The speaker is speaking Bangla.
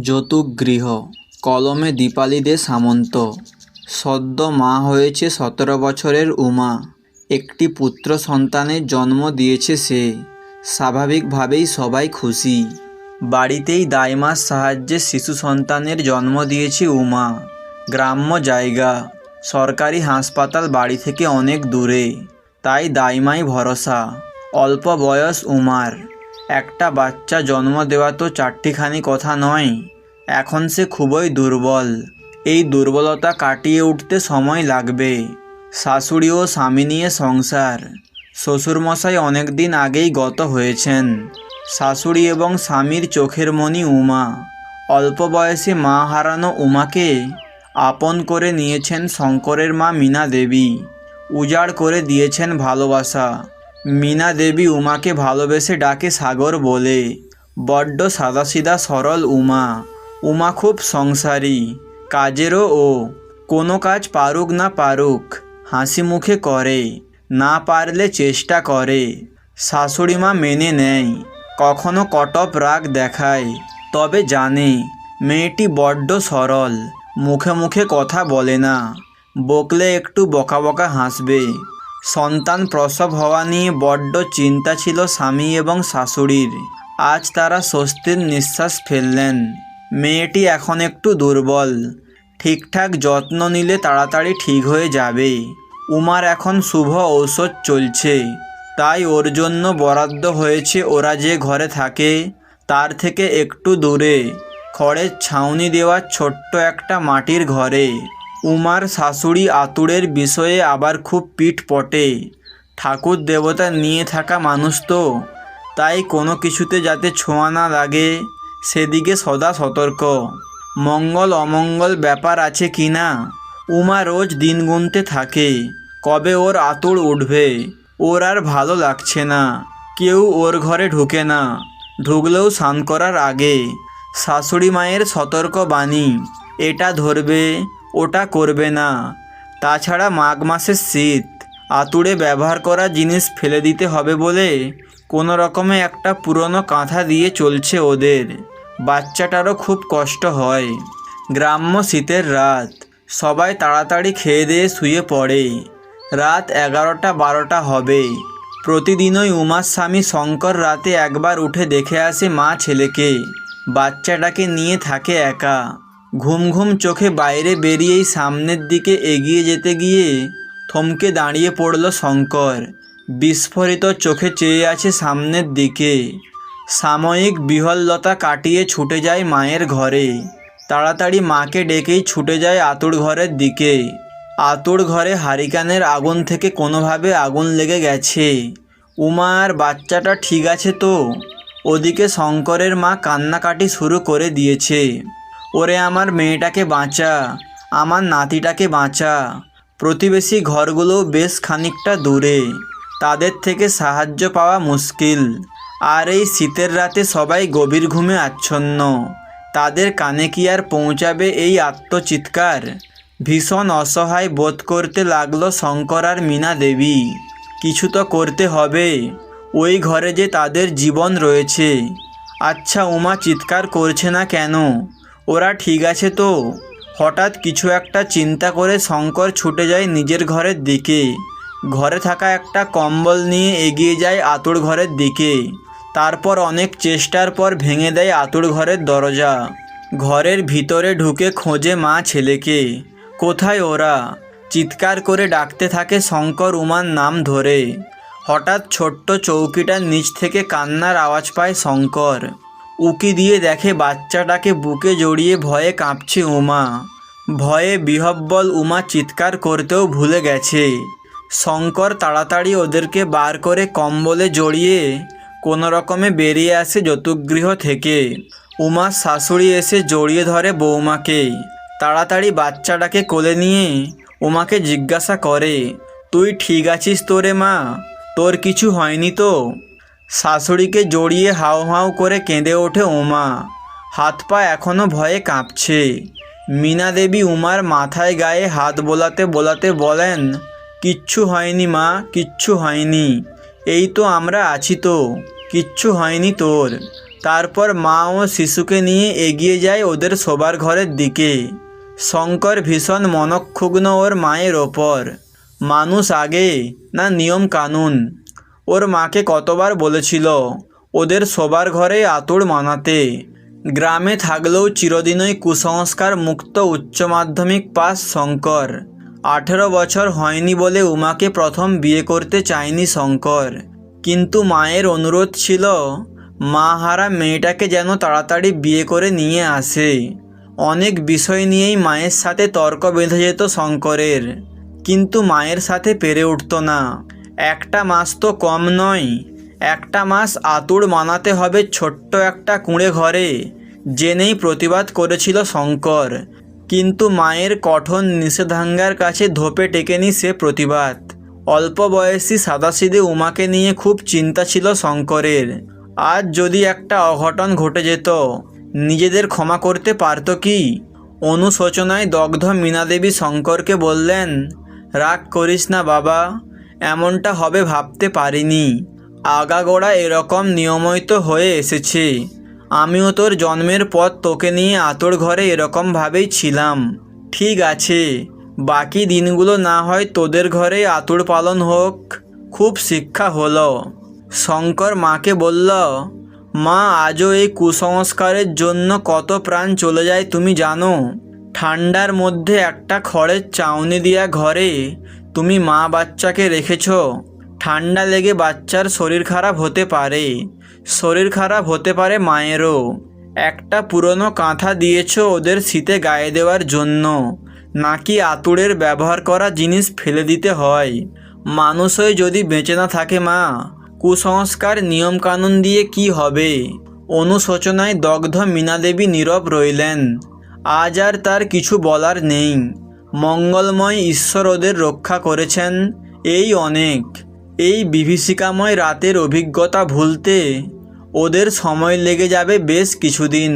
যৌতুকগৃহ কলমে দীপালি দে সামন্ত। সদ্য মা হয়েছে 17 বছরের উমা। একটি পুত্র সন্তানের জন্ম দিয়েছে সে। স্বাভাবিকভাবেই সবাই খুশি। বাড়িতেই দাইমার সাহায্যে শিশু সন্তানের জন্ম দিয়েছে উমা। গ্রাম্য জায়গা, সরকারি হাসপাতাল বাড়ি থেকে অনেক দূরে, তাই দাইমাই ভরসা। অল্প বয়স উমার। একটা বাচ্চা জন্ম দেওয়া তো চারটিখানি কথা নয়। এখন সে খুবই দুর্বল। এই দুর্বলতা কাটিয়ে উঠতে সময় লাগবে। শাশুড়ি ও স্বামী নিয়ে সংসার। শ্বশুরমশাই অনেক দিন আগেই গত হয়েছেন। শাশুড়ি এবং স্বামীর চোখের মণি উমা। অল্প বয়সে মা হারানো উমাকে আপন করে নিয়েছেন শঙ্করের মা মীনা দেবী। উজাড় করে দিয়েছেন ভালোবাসা। মীনা দেবী উমাকে ভালোবেসে ডাকে সাগর বলে। বড্ড সাদাসিধা সরল উমা। উমা খুব সংসারী। কাজেরও ও। কোনো কাজ পারুক না পারুক হাসি মুখে করে, না পারলে চেষ্টা করে। শাশুড়িমা মেনে নেয়, কখনো কটপ রাগ দেখায়, তবে জানে মেয়েটি বড্ড সরল, মুখে মুখে কথা বলে না, বকলে একটু বকা বকা হাসবে। সন্তান প্রসব হওয়া নিয়ে বড্ড চিন্তা ছিল স্বামী এবং শাশুড়ির। আজ তারা স্বস্তির নিঃশ্বাস ফেললেন। মেয়েটি এখন একটু দুর্বল, ঠিকঠাক যত্ন নিলে তাড়াতাড়ি ঠিক হয়ে যাবে। উমার এখন শুভ ঔষধ চলছে, তাই ওর জন্য বরাদ্দ হয়েছে ওরা যে ঘরে থাকে তার থেকে একটু দূরে খড়ের ছাউনি দেওয়া ছোট্ট একটা মাটির ঘরে। উমার শাশুড়ি আতুরের বিষয়ে আবার খুব পিঠ পটে। ঠাকুর দেবতা নিয়ে থাকা মানুষ তো, তাই কোনো কিছুতে যাতে ছোঁয়া না লাগে সেদিকে সদা সতর্ক। মঙ্গল অমঙ্গল ব্যাপার আছে কি না। উমা রোজ দিন গুনতে থাকে, কবে ওর আতুর উঠবে। ওর আর ভালো লাগছে না। কেউ ওর ঘরে ঢুকে না, ঢুকলেও স্নান করার আগে। শাশুড়ি মায়ের সতর্ক বাণী, এটা ধরবে ওটা করবে না। তাছাড়া মাঘ মাসের শীত, আতুরে ব্যবহার করা জিনিস ফেলে দিতে হবে বলে কোনো রকমে একটা পুরনো কাঁথা দিয়ে চলছে ওদের। বাচ্চাটারও খুব কষ্ট হয়। গ্রাম্য শীতের রাত, সবাই তাড়াতাড়ি খেয়ে দিয়ে শুয়ে পড়ে। রাত 11টা-12টা হবে। প্রতিদিনই উমার স্বামী শঙ্কর রাতে একবার উঠে দেখে আসে মা ছেলেকে। বাচ্চাটাকে নিয়ে থাকে একা। ঘুম ঘুম চোখে বাইরে বেরিয়েই সামনের দিকে এগিয়ে যেতে গিয়ে থমকে দাঁড়িয়ে পড়ল শঙ্কর। বিস্ফোরিত চোখে চেয়ে আছে সামনের দিকে। সাময়িক বিহ্বলতা কাটিয়ে ছুটে যায় মায়ের ঘরে। তাড়াতাড়ি মাকে ডেকেই ছুটে যায় আতুর ঘরের দিকে। আতুর ঘরে হারিকেনের আগুন থেকে কোনোভাবে আগুন লেগে গেছে। উমা আর বাচ্চাটা ঠিক আছে তো? ওদিকে শঙ্করের মা কান্নাকাটি শুরু করে দিয়েছে। ওরে আমার মেয়েটাকে বাঁচা, আমার নাতিটাকে বাঁচা। প্রতিবেশী ঘরগুলো বেশ খানিকটা দূরে, তাদের থেকে সাহায্য পাওয়া মুশকিল। আর এই শীতের রাতে সবাই গভীর ঘুমে আচ্ছন্ন। তাদের কানে কি আর পৌঁছাবে এই আত্মচিৎকার? ভীষণ অসহায় বোধ করতে লাগলো শঙ্কর আর মীনা দেবী। কিছু তো করতে হবে, ওই ঘরে যে তাদের জীবন রয়েছে। আচ্ছা, উমা চিৎকার করছে না কেন? ওরা ঠিক আছে তো? হঠাৎ কিছু একটা চিন্তা করে শঙ্কর ছুটে যায় নিজের ঘরের দিকে। ঘরে থাকা একটা কম্বল নিয়ে এগিয়ে যায় আতুর ঘরের দিকে। তারপর অনেক চেষ্টার পর ভেঙে দেয় আতুর ঘরের দরজা। ঘরের ভিতরে ঢুকে খোঁজে মা ছেলেকে। কোথায় ওরা? চিৎকার করে ডাকতে থাকে শঙ্কর উমার নাম ধরে। হঠাৎ ছোট্ট চৌকিটার নিচ থেকে কান্নার আওয়াজ পায় শঙ্কর। উকি দিয়ে দেখে বাচ্চাটাকে বুকে জড়িয়ে ভয়ে কাঁপছে উমা। ভয়ে বিহ্বল উমা চিৎকার করতেও ভুলে গেছে। শঙ্কর তাড়াতাড়ি ওদেরকে বার করে কম্বলে জড়িয়ে কোনো রকমে বেরিয়ে আসে যৌতুকগৃহ থেকে। উমার শাশুড়ি এসে জড়িয়ে ধরে বৌমাকে। তাড়াতাড়ি বাচ্চাটাকে কোলে নিয়ে উমাকে জিজ্ঞাসা করে, তুই ঠিক আছিস তো রে মা? তোর কিছু হয়নি তো? শাশুড়িকে জড়িয়ে হাউ হাউ করে কেঁদে ওঠে উমা। হাত পা এখনও ভয়ে কাঁপছে। মীনা দেবী উমার মাথায় গায়ে হাত বোলাতে বোলাতে বলেন, কিচ্ছু হয়নি মা, কিচ্ছু হয়নি। এই তো আমরা আছি তো, কিচ্ছু হয়নি তোর। তারপর মা ও শিশুকে নিয়ে এগিয়ে যায় ওদের শোবার ঘরের দিকে। শঙ্কর ভীষণ মনক্ষুণ্ণ ওর মায়ের ওপর। মানুষ আগে না নিয়ম কানুন? ওর মাকে কতবার বলেছিল ওদের শোবার ঘরে আঁতুড় মানাতে। গ্রামে থাকলেও চিরদিনই কুসংস্কার মুক্ত উচ্চ মাধ্যমিক পাস শঙ্কর। 18 বছর হয়নি বলে উমাকে প্রথম বিয়ে করতে চায়নি শঙ্কর। কিন্তু মায়ের অনুরোধ ছিল মা হারা মেয়েটাকে যেন তাড়াতাড়ি বিয়ে করে নিয়ে আসে। অনেক বিষয় নিয়েই মায়ের সাথে তর্ক বেঁধে যেত শঙ্করের, কিন্তু মায়ের সাথে পেরে উঠত না। একটা মাস তো কম নয়, একটা মাস আঁতুড় মানাতে হবে ছোট্ট একটা কুঁড়ে ঘরে, জেনেই প্রতিবাদ করেছিল শঙ্কর। কিন্তু মায়ের কঠোর নিষেধাজ্ঞার কাছে ধোপে টেকেনি সে প্রতিবাদ। অল্প বয়সী সাদাসিধে উমাকে নিয়ে খুব চিন্তা ছিল শঙ্করের। আজ যদি একটা অঘটন ঘটে যেত, নিজেদের ক্ষমা করতে পারত কি? অনুশোচনায় দগ্ধ মীনাদেবী শঙ্করকে বললেন, রাগ করিস না বাবা, এমনটা হবে ভাবতে পারিনি। আগাগোড়া এরকম নিয়মই তো হয়ে এসেছে। আমিও তোর জন্মের পর তোকে নিয়ে আঁতুড় ঘরে এরকমভাবেই ছিলাম। ঠিক আছে, বাকি দিনগুলো না হয় তোদের ঘরে আঁতুড় পালন হোক। খুব শিক্ষা হলো। শঙ্কর মাকে বলল, মা আজও এই কুসংস্কারের জন্য কত প্রাণ চলে যায় তুমি জানো? ঠান্ডার মধ্যে একটা খড়ের চাউনি দেওয়া ঘরে তুমি মা বাচ্চাকে রেখেছ। ঠান্ডা লেগে বাচ্চার শরীর খারাপ হতে পারে, শরীর খারাপ হতে পারে মায়েরও। একটা পুরনো কাঁথা দিয়েছ ওদের শীতে গায়ে দেওয়ার জন্য, নাকি আঁতুড়ের ব্যবহার করা জিনিস ফেলে দিতে হয়? মানুষই যদি বেঁচে না থাকে মা, কুসংস্কার নিয়মকানুন দিয়ে কি হবে? অনুশোচনায় দগ্ধ মীনাদেবী নীরব রইলেন। আজ আর তার কিছু বলার নেই। মঙ্গলময় ঈশ্বর ওদের রক্ষা করেছেন, এই অনেক। এই বিভীষিকাময় রাতের অভিজ্ঞতা ভুলতে ওদের সময় লেগে যাবে বেশ কিছুদিন।